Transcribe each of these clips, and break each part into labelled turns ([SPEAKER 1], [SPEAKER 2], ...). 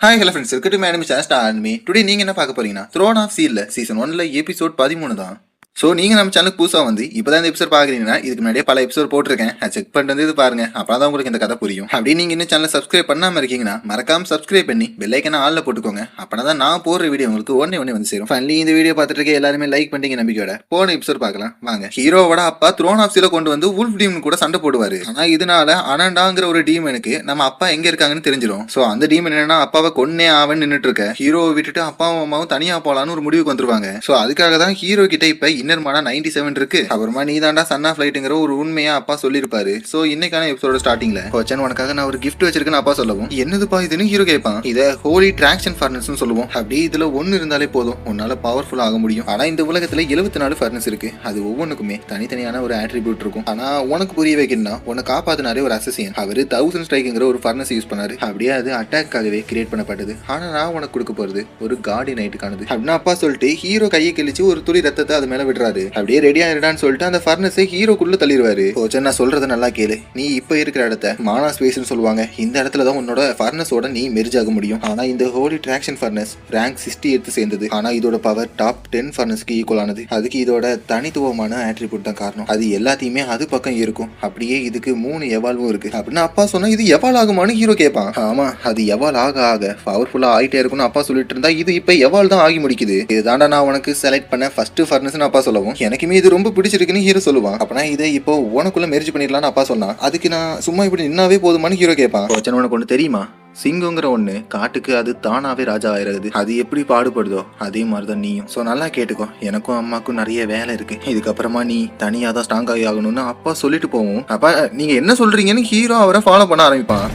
[SPEAKER 1] Hi hello friends, welcome to my anime channel star anime. Today நீங்க என்ன பார்க்க போறீங்கன்னா த்ரோன் ஆஃப் சீல்ல சீசன் 1ல எபிசோட் 13 தான். ஸோ நீங்கள் நம்ம சேனலுக்கு புதுசாக வந்து இப்போ தான் இந்த எபிசோட் பார்க்குறீங்கன்னா இதுக்கு முன்னாடியே பல எபிசோட் போட்டிருக்கேன். செக் பண்ணிட்டு வந்து இது பாருங்க, அப்போ தான் உங்களுக்கு இந்த கதை புரியும். அப்படி நீங்கள் இன்னும் சேனல் சப்ஸ்கிரைப் பண்ணாமல் இருக்கீங்கன்னா மறக்காம சப்ஸ்கிரைப் பண்ணி பெல்லைக்கனை ஆளில் போட்டுக்கோங்க. அப்போ தான் நான் போடுற வீடியோ உங்களுக்கு ஒன்னே வந்து சேரும். ஃபைனலி இந்த வீடியோ பார்த்துட்டு இருக்க எல்லாருமே லைக் பண்ணிங்க நம்பிக்கையோட போன எபிசோட் பார்க்கலாம் வாங்க. ஹீரோவோட அப்பா த்ரோன் ஆஃப் சீல கொண்டு வந்து உல்ஃப் டீமன் கூட சண்டை போடுவார். ஆனால் இதனால அனண்டாங்கிற ஒரு டீமனுக்கு நம்ம அப்பா எங்கே இருக்காங்கன்னு தெரிஞ்சிடும். ஸோ அந்த டீமன் என்னன்னா அப்பாவை கொன்னே ஆவன்னு நின்றுட்டு இருக்க ஹீரோவை விட்டுட்டு அப்பாவும் அம்மாவும் தனியாக போகலான்னு ஒரு முடிவுக்கு வந்துருவாங்க. ஸோ அதுக்காக தான் ஹீரோ கிட்ட இப்போ இன்னர்மான 97 இருக்கு. அப்புறமா நீ தாண்டா சன் ஆஃப் லைட்ங்கிற ஒரு உண்மையா அப்பா சொல்லிருப்பாரு. சோ இன்னைக்கான எபிசோட ஸ்டார்டிங்ல கோச்சன் உனக்காக நான் ஒரு கிஃப்ட் வச்சிருக்கேன்னு அப்பா சொல்லவும் என்னதுப்பா இதுன்னு ஹீரோ கேட்பான். இத ஹோலி ட்ராக்ஷன் ஃபர்னஸ் சொல்லுவோம். அப்படி இதுல ஒன்னு இருந்தாலே போதும் உன்னால பவர்ஃபுல் ஆக முடியும். ஆனா இந்த உலகத்துல 74 ஃபர்னஸ் இருக்கு. அது ஒவ்வொன்றுக்குமே தனித்தனியான ஒரு ஆட்ரிபியூட் இருக்கும். ஆனா உனக்கு புரிய வைக்கணும்னா உன்னை காப்பாத்தினாரே ஒரு அசசியன். அவரு 1000 ஸ்ட்ரைக்குங்கிற ஒரு ஃபர்னஸ் யூஸ் பண்ணாரு. அப்படியே அது அட்டாக்காகவே கிரியேட் பண்ணப்பட்டது. ஆனா நான் உனக்கு கொடுக்க போறது ஒரு காடி நைட்டுக்கானது அப்படின்னு அப்பா சொல்லிட்டு ஹீரோ கையை கிழிச்சு ஒரு துளி ரத்தத்தை அது மேல விடுறாரு. அப்படியே ரெடியா இருடான்னு சொல்லிட்டு அந்த ஃபர்னஸை ஹீரோக்குள்ள தள்ளிடுவாரு. கோச்சன் நான் சொல்றதை நல்லா கேளு. நீ இப்ப இருக்கிற இடத்த மானா ஸ்பேஸ்னு சொல்லுவாங்க. இந்த இடத்துல தான் உன்னோட ஃபர்னஸோட நீ மெர்ஜ் ஆக முடியும். ஆனா இந்த ஹோலி ட்ராக்ஷன் ஃபர்னஸ் ரேங்க் 68 சேர்ந்தது. ஆனா இதோட பவர் டாப் 10 ஃபர்னஸ்க்கு ஈக்குவல் ஆனது. அதுக்கு இதோட தனித்துவமான ஆட்ரிபியூட் தான் காரணம். அது எல்லாத்தையுமே அது பக்கம் இருக்கும். அப்படியே இதுக்கு 3 எவால்வும் இருக்கு அப்படின்னு அப்பா சொன்னா இது எவால் ஆகுமான்னு ஹீரோ கேட்பான். ஆமா, அது எவால் ஆக ஆக பவர்ஃபுல்லா ஆயிட்டே இருக்கும்னு அப்பா சொல்லிட்டு இருந்தா இது இப்ப எவால் தான் ஆகி முடிக்குது. இதுதாண்டா நான் உனக்கு செலக்ட் பண்ண ஃபர்ஸ்ட் ஃபர்னஸ்னு அப்பா சொல்லவும் எனக்குமே இது ரொம்ப பிடிச்சிருக்குன்னு ஹீரோ சொல்லுவான். அப்பனா இதை இப்போ உனக்குள்ள மெர்ஜ் பண்ணிடலாம்னு அப்பா சொன்னா அதுக்கு நான் சும்மா இப்படி நின்னாவே போதுமான்னு ஹீரோ கேட்பான். கோச்சன் உனக்கு ஒண்ணு தெரியுமா? சிங்கங்கிற ஒண்ணு காட்டுக்கு அது தானாவே ராஜா ஆயிடுது. அது எப்படி பாடுபடுதோ அதே மாதிரிதான் நீயும். சோ நல்லா கேட்டுக்கோ, எனக்கும் அம்மாக்கும் நிறைய வேலை இருக்கு. இதுக்கப்புறமா நீ தனியா தான் ஸ்ட்ராங் ஆகி ஆகணும்னு அப்பா சொல்லிட்டு போவோம். அப்பா நீங்க என்ன சொல்றீங்கன்னு ஹீரோ அவரை ஃபாலோ பண்ண ஆரம்பிப்பான்.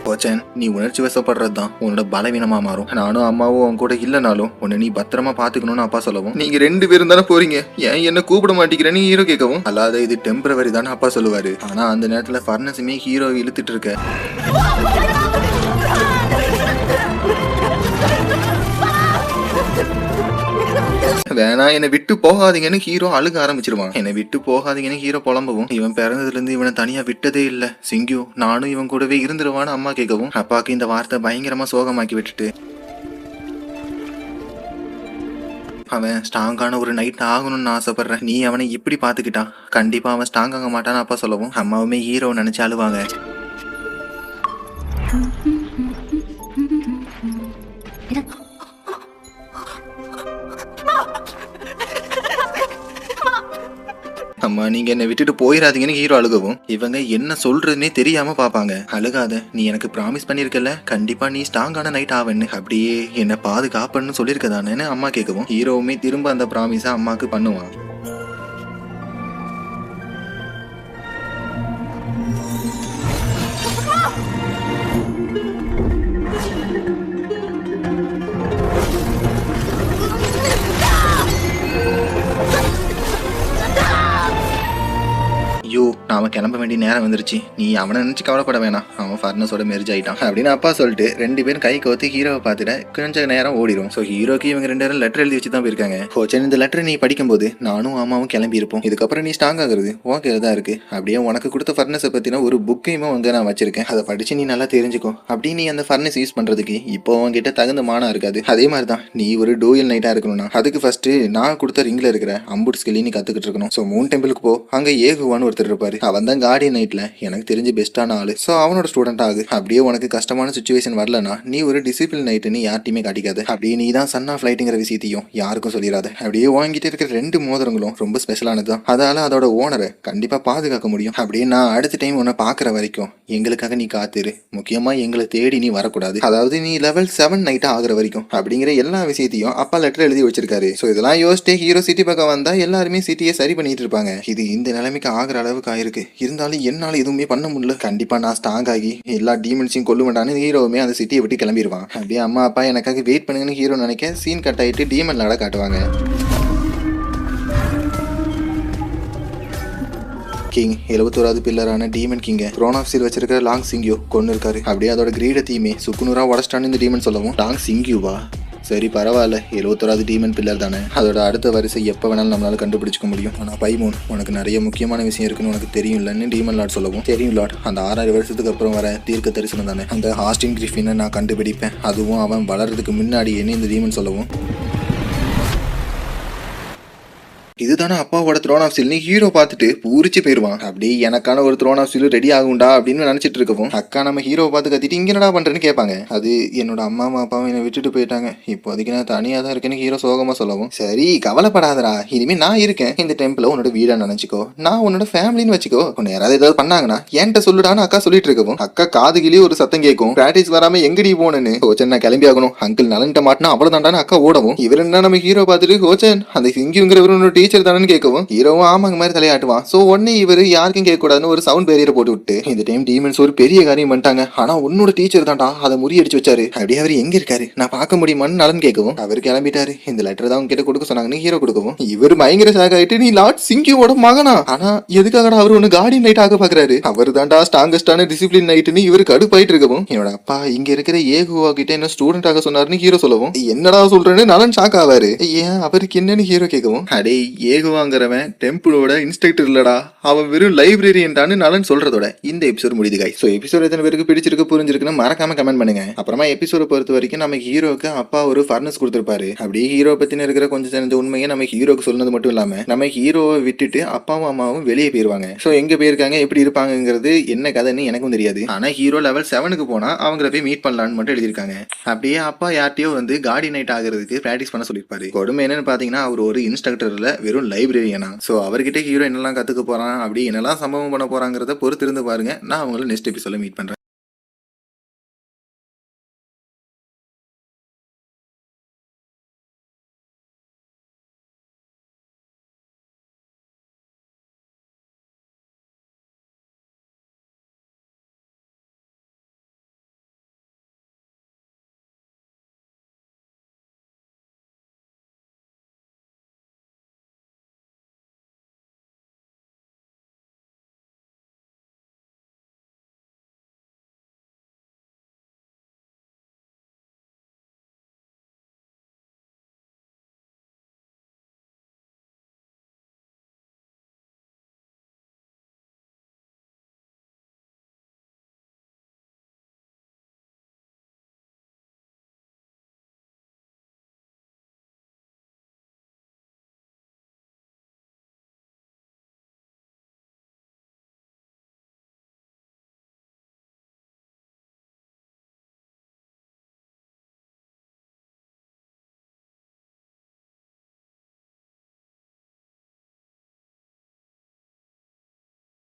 [SPEAKER 1] கோச்சன் நீ உணர்ச்சி வசப்படுறது தான் உன்னோட பலவீனமா மாறும். நானும் அம்மாவும் உன் கூட இல்லைனாலும் உன்னை நீ பத்திரமா பாத்துக்கணும்னு அப்பா சொல்லவும் நீங்க 2 பேரும் தானே போறீங்க, ஏன் என்ன கூப்பிட மாட்டேங்கிறேன்னு ஹீரோ கேட்கவும் அல்லாத இது டெம்பரவரி தானே அப்பா சொல்லுவாரு. ஆனா அந்த நேரத்துல ஃபர்னஸுமே ஹீரோ இழுத்துட்டு இருக்க வேணா என்னை விட்டு போகாதீங்கன்னு ஹீரோ அழுக ஆரம்பிச்சிருவான். என்னை விட்டு போகாதீங்கன்னு ஹீரோ புலம்பவும் இவன் பிறந்ததுல இருந்து இவனை தனியா விட்டதே இல்ல சிங்கு, நானும் இவன் கூடவே இருந்துருவான்னு அம்மா கேட்கவும் அப்பாக்கு இந்த வார்த்தை பயங்கரமா சோகமாக்கி விட்டுட்டு அவன் ஸ்ட்ராங்கான ஒரு நைட் ஆகணும்னு ஆசைப்படுறேன். நீ அவனை இப்படி பாத்துக்கிட்டா கண்டிப்பா அவன் ஸ்ட்ராங் ஆக மாட்டான்னு அப்பா சொல்லவும் அம்மாவுமே ஹீரோ நினைச்சு அழுவாங்க. அம்மா நீங்க என்னை விட்டுட்டு போயிடாதீங்கன்னு ஹீரோ அழுகவும் இவங்க என்ன சொல்றதுன்னே தெரியாம பாப்பாங்க. அழுகாத, நீ எனக்கு ப்ராமிஸ் பண்ணிருக்கல கண்டிப்பா நீ ஸ்ட்ராங்கான நைட் ஆவன்னு, அப்படியே என்ன பாதுகாப்புன்னு சொல்லியிருக்கதானேன்னு அம்மா கேட்கவும் ஹீரோவுமே திரும்ப அந்த ப்ராமிஸை அம்மாக்கு பண்ணுவான். ஐயோ நாம கிளம்ப வேண்டிய நேரம் வந்துருச்சு, நீ அவனை நினைச்சு கவலைப்பட வேணாம், அவன் ஃபர்னஸோட மெர்ஜ் ஆயிட்டான் அப்படின்னு அப்பா சொல்லிட்டு 2 பேரும் கை கோத்து ஹீரோவை பார்த்துட்டு கொஞ்சம் நேரம் ஓடிடும். ஸோ ஹீரோக்கு இவங்க 2 பேரும் லெட்டர் எழுதி வச்சு தான் போயிருக்காங்க. கோச்சன் இந்த லெட்டர் நீ படிக்கும்போது நானும் அம்மாவும் கிளம்பி இருப்போம். இதுக்கப்புறம் நீ ஸ்ட்ராங் ஆகுறது ஓகே தான் இருக்கு. அப்படியே உனக்கு கொடுத்த ஃபர்னஸை பத்தின ஒரு புக்கையுமே வந்து நான் வச்சிருக்கேன். அதை படிச்சு நீ நல்லா தெரிஞ்சுக்கோ. அப்படி நீ அந்த ஃபர்னஸ் யூஸ் பண்றதுக்கு இப்போ உங்ககிட்ட தகுந்த மானம் இருக்காது. அதே மாதிரி தான் நீ ஒரு டூயல் நைட்டா இருக்கணும்னா அதுக்கு ஃபர்ஸ்ட் நான் கொடுத்த ரிங்ல இருக்கிற அம்புட் ஸ்கில்லி நீ கத்துக்கிட்டு இருக்கணும். ஸோ மூன் டெம்பிளுக்கு போ, அங்க ஏகுவான்னு ஒருத்தர் இருப்பாரு. அவன் தான் கார்டியன் நைட்ல எனக்கு தெரிஞ்சு பெஸ்டான ஆளு. ஸோ அவனோட ஸ்டூடெண்ட் ஆகு. அப்படியே உனக்கு கஷ்டமான சுச்சுவேஷன் வரலனா நீ ஒரு டிசிப்ளின் நைட்டுன்னு யார்ட்டையுமே காட்டிக்காது. அப்படியே நீ தான் சன் ஆஃப் லைட்டுங்கிற விஷயத்தையும் யாருக்கும் சொல்லிடாத. அப்படியே வாங்கிட்டு இருக்கிற 2 மோதிரங்களும் ரொம்ப ஸ்பெஷலானது தான். அதால அதோட ஓனரை கண்டிப்பா பாதுகாக்க முடியும். அப்படியே நான் அடுத்த டைம் உன்னை பாக்குற வரைக்கும் எங்களுக்காக நீ காத்துரு. முக்கியமா எங்களை தேடி நீ வரக்கூடாது. அதாவது நீ லெவல் 7 நைட்டா ஆகுற வரைக்கும் அப்படிங்கிற எல்லா விஷயத்தையும் அப்பா லெட்டர் எழுதி வச்சிருக்காரு. ஸோ இதெல்லாம் யோசிச்சே ஹீரோ சிட்டி பக்கம் வந்தா எல்லாருமே சிட்டியை சரி பண்ணிட்டு இருப்பாங்க. இது இந்த நிலைமைக்கு ஆகிற அளவுக்கு ஆயிருக்கு. இருந்தாலும் என்னால எதுவுமே பண்ண முடியல. கண்டிப்பா நான் ஸ்ட்ராங் ஆகி எல்லா டீமன்ஸையும் கொல்ல வேண்டான்னு ஹீரோவுமே அந்த சிட்டியை விட்டு கிளம்பிடுவான். அப்படியே அம்மா அப்பா எனக்காக வெயிட் பண்ணுங்கன்னு ஹீரோ நினைக்க சீன் கட் ஆயிட்டு டீமன் லாட காட்டுவாங்க. கிங் 71வது பில்லரான டீமன் கிங்க த்ரோன் ஆஃப் சீல் வச்சிருக்கிற லாங் சிங்யூ கொண்டு இருக்காரு. அப்படியே அதோட கிரீட தீமே சுக்குநூறா உடச்சிட்டான்னு இந்த டீமன் சொல்லவும் லாங் சிங்யூவா சரி பரவாயில்ல, 71வது டீமன் பில்லர் தானே, அதோட அடுத்த வரிசை எப்போ வேணாலும் நம்மளால கண்டுபிடிச்சிக்க முடியும். ஆனால் பைமூன், உனக்கு நிறைய முக்கியமான விஷயம் இருக்குன்னு உனக்கு தெரியும்லன்னு டீமன் லார்ட் சொல்லவும், தெரியும் லார்ட், அந்த 6000 வருஷத்துக்கு அப்புறம் வர தீர்க்க தரிசனம் தானே, அந்த ஆஸ்டின் கிரிஃபினை நான் கண்டுபிடிப்பேன், அதுவும் அவன் வளர்றதுக்கு முன்னாடி என்ன இந்த டீமன் சொல்லவும், இதுதானே அப்பாவோட த்ரோன் ஆஃப் சீல் ஹீரோ பார்த்துட்டு பூரிச்சு போயிருவான். அப்படி எனக்கான ஒரு த்ரோன் ஆஃப் சீல் ரெடி ஆகும்டா அப்படின்னு நினைச்சிட்டு இருக்கவும், அக்கா நம்ம ஹீரோ பார்த்து கத்திட்டு இங்க என்னடா பண்றேன்னு கேட்பாங்க. அது என்னோட அம்மா அப்பாவும் என்னை விட்டுட்டு போயிட்டாங்க, இப்போதைக்கு நான் தனியா தான் இருக்கேன்னு ஹீரோ சோகமா சொல்லவும், சரி கவலைப்படாதடா, இனிமே நான் இருக்கேன், இந்த டெம்பிள உன்னோட வீடா நினைச்சுக்கோ, நான் உன்னோட ஃபேமிலின்னு வச்சுக்கோ, உன்னை யாராவது ஏதாவது பண்ணாங்கன்னா என்கிட்ட சொல்லுடான்னு அக்கா சொல்லிட்டு இருக்கவும், அக்கா காதுகிலேயே ஒரு சத்தம் கேட்கும், பிராக்டிஸ் வராம எங்கடி போனேன்னு. ஹோச்சன் நான் கிளம்பி ஆகணும், அங்கிள் நலன்ட்ட மாட்டினா அவ்வளவுதான்டான்னு அக்கா ஓடவும், இவர் என்ன நம்ம ஹீரோ பார்த்துட்டு ஹோச்சன் அந்த சிங்கிங்கிறவரோட டீச்சர் தானு கேட்கவும், ஹீரோவும் ஆமாங்க மாதிரி தலையாட்டுவான். சோ ஒன்னு இவரு யாருக்கும் கேட்க கூடாதுன்னு ஒரு சவுண்ட் பேரியரை போட்டு விட்டு, இந்த டைம் டீமன்ஸ் ஒரு பெரிய காரியம் பண்ணிட்டாங்க, ஆனா உன்னோட டீச்சர் தான்டா அதை முறியடிச்சு வச்சாரு, அப்படியே அவர் எங்க இருக்காரு நான் பார்க்க முடியுமான்னு நலன் கேட்கவும், அவர் கிளம்பிட்டாரு, இந்த லெட்டர் தான் உங்ககிட்ட கொடுக்க சொன்னாங்கன்னு ஹீரோ கொடுக்கவும், இவர் பயங்கர ஷாக் ஆயிட்டு நீ லார்ட் சிங்கியோட மகனா, ஆனா எதுக்காகடா அவர் ஒன்னு கார்டியன் நைட் ஆக பாக்குறாரு, அவர் தான்டா ஸ்ட்ராங்கஸ்டான டிசிப்ளின் நைட்னு இவரு கடுப்பாயிட்டு இருக்கவும், என்னோட அப்பா இங்க இருக்கிற ஏகுவா கிட்ட என்ன ஸ்டூடெண்ட் ஆக சொன்னாருன்னு ஹீரோ சொல்லவும், என்னடா சொல்றேன்னு நலன் ஷாக் ஆவாரு, ஏன் அவருக்கு என்னன்னு ஹீரோ கேட்கவும், அடே ஏகுவாங்கிறவன் டெம்பிளோட இன்ஸ்ட்ரக்டர் இல்லடா, அவன் வெறும் லைப்ரரியன்டான்னு நலன் சொல்றதோட இந்த எபிசோட் முடியுது guys. ஸோ எபிசோட் எத்தனை பேருக்கு பிடிச்சிருக்கு புரிஞ்சிருக்குன்னு மறக்காம கமெண்ட் பண்ணுங்க. அப்புறமா எபிசோட பொறுத்த வரைக்கும் நம்ம ஹீரோக்கு அப்பா ஒரு ஃபர்னஸ் கொடுத்துருப்பாரு, அப்படியே ஹீரோ பத்தின இருக்கிற கொஞ்சம் தெரிஞ்ச உண்மையை நம்ம ஹீரோக்கு சொன்னது மட்டும் இல்லாம நம்ம ஹீரோவை விட்டுட்டு அப்பாவும் அம்மாவும் வெளியே போயிருவாங்க. ஸோ எங்க போயிருக்காங்க எப்படி இருப்பாங்கிறது என்ன கதைன்னு எனக்கும் தெரியாது, ஆனா ஹீரோ லெவல் 7க்கு போனா அவங்கள போய் மீட் பண்ணலான்னு மட்டும் எழுதியிருக்காங்க. அப்படியே அப்பா யார்ட்டையோ வந்து கார்டி நைட் ஆகிறதுக்கு பிராக்டிஸ் பண்ண சொல்லியிருப்பாரு. கொடுமை என்னன்னு பாத்தீங்கன்னா அவர் ஒரு இன்ஸ்ட்ரக்டர்ல வெறும் லைப்ரரியனா. ஸோ அவர்கிட்ட ஹீரோ என்னெல்லாம் கற்றுக்க போகிறான், அப்படி என்னெல்லாம் சம்பவம் பண்ண போகிறாங்கிறத பொறுத்து இருந்து பாருங்க. நான் அவங்கள நெக்ஸ்ட் எபிசோட மீட் பண்ணுறேன்.